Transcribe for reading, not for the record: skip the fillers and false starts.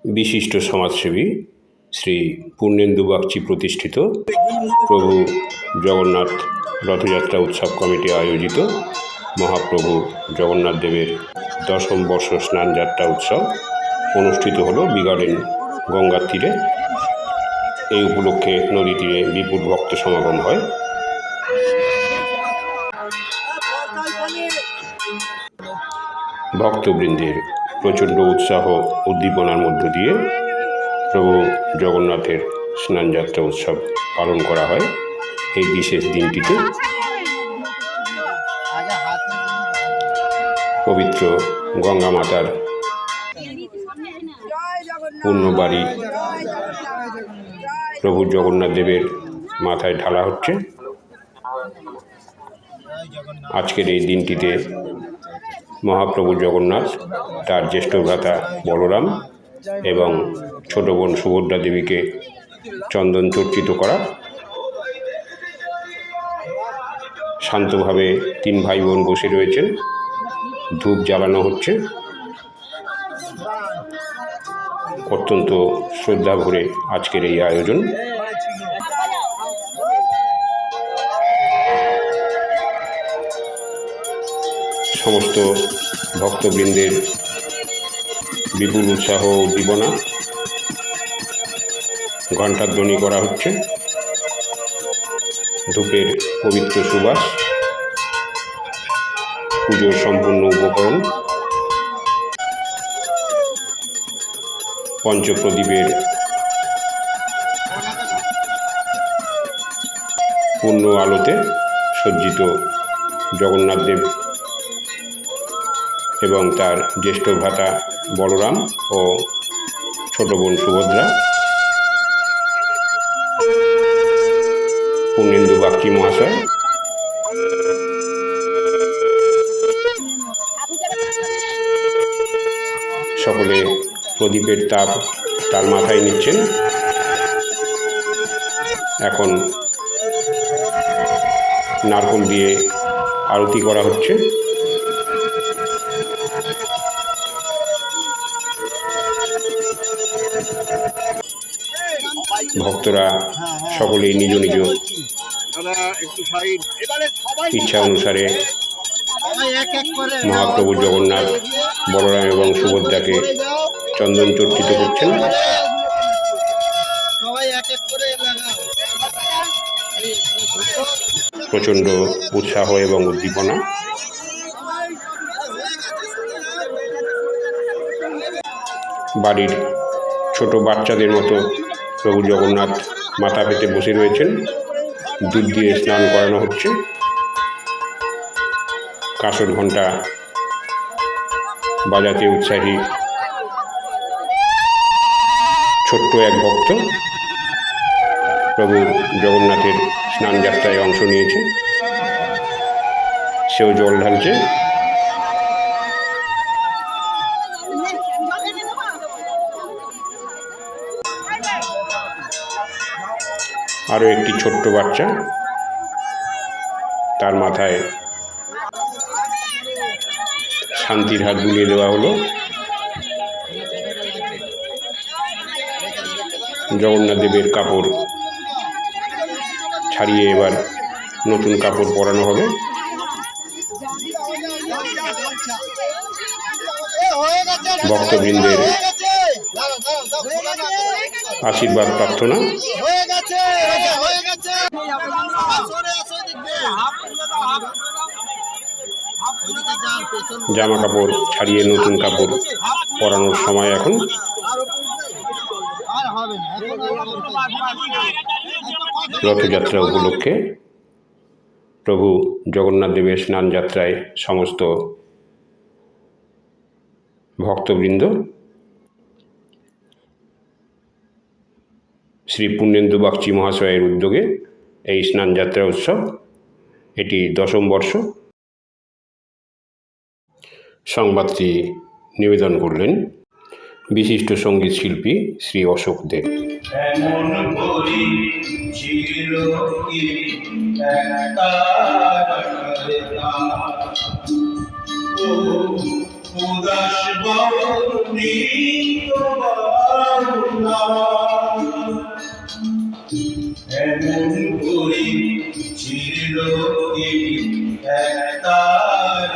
বিশিষ্ট সমাজসেবী শ্রী পূর্ণেন্দু বাগচি প্রতিষ্ঠিত প্রভু জগন্নাথ রথযাত্রা উৎসব কমিটি আয়োজিত মহাপ্রভু জগন্নাথ দেবের দশম বর্ষ স্নানযাত্রা উৎসব অনুষ্ঠিত হল বিগার্ডেন গঙ্গার তীরে। এই উপলক্ষে নদী তীরে বিপুল ভক্ত সমাগম হয়। ভক্তবৃন্দের প্রচণ্ড উৎসাহ উদ্দীপনার মধ্য দিয়ে প্রভু জগন্নাথের স্নানযাত্রা উৎসব পালন করা হয়। এই বিশেষ দিনটিতে পবিত্র গঙ্গা মাতার পুণ্যবাড়ি প্রভু জগন্নাথ দেবের মাথায় ঢালা হচ্ছে। আজকের এই দিনটিতে মহাপ্রভু জগন্নাথ তার জ্যেষ্ঠ ভ্রাতা বলরাম এবং ছোট বোন সুভদ্রা দেবীকে চন্দন চর্চিত করা, শান্তভাবে তিন ভাই বোন বসে রয়েছেন, ধূপ জ্বালানো হচ্ছে। অত্যন্ত শ্রদ্ধা ভরে আজকের এই আয়োজন। সমস্ত ভক্তবৃন্দের বিপুল উৎসাহ ও উদ্দীপনা, ঘণ্টাধ্বনি করা হচ্ছে, ধূপের পবিত্র সুবাস, পুজোর সম্পূর্ণ উপকরণ, পঞ্চপ্রদীপের পূর্ণ আলোতে সজ্জিত জগন্নাথ দেব এবং তার জ্যেষ্ঠ ভ্রাতা বলরাম ও ছোট বোন সুভদ্রা, পূর্ণেন্দু বাগচি মহাশয়, সকলে প্রদীপের তাপ তার মাথায় নিচ্ছেন। এখন নারকেল দিয়ে আরতি করা হচ্ছে। ভক্তরা সকলেই নিজ নিজ ইচ্ছা অনুসারে মহাপ্রভু জগন্নাথ, বলরাম এবং সুভদ্রাকে চন্দন চর্চিত করছেন। প্রচণ্ড উৎসাহ এবং উদ্দীপনা। বাড়ির ছোট বাচ্চাদের মতো প্রভু জগন্নাথ মাথা পেতে বসে রয়েছেন। দুধ দিয়ে স্নান করানো হচ্ছে। কাঁসর ঘণ্টা বাজাতে উৎসাহী ছোট্ট এক ভক্ত প্রভু জগন্নাথের স্নান যাত্রায় অংশ নিয়েছে। সেও জল ঢালছে। আরও একটি ছোট্ট বাচ্চা, তার মাথায় শান্তির হাত বুলিয়ে দেওয়া হলো। জগন্নাথ দেবের কাপড় ছাড়িয়ে এবার নতুন কাপড় পরানো হবে। ভক্তবৃন্দের আশীর্বাদ প্রার্থনা। জামা কাপড় ছাড়িয়ে নতুন কাপড় পরানোর সময় এখন। রথযাত্রা উপলক্ষে প্রভু জগন্নাথ দেবের স্নান যাত্রায় সমস্ত ভক্তবৃন্দ শ্রী পূর্ণেন্দু বাগচি মহাশয়ের উদ্যোগে এই স্নানযাত্রা উৎসব, এটি দশম বর্ষ। সংবাদটি নিবেদন করলেন বিশিষ্ট সঙ্গীত শিল্পী শ্রী অশোক দেব। উদাস বর্ণিত এমন করে ছিল এক তারার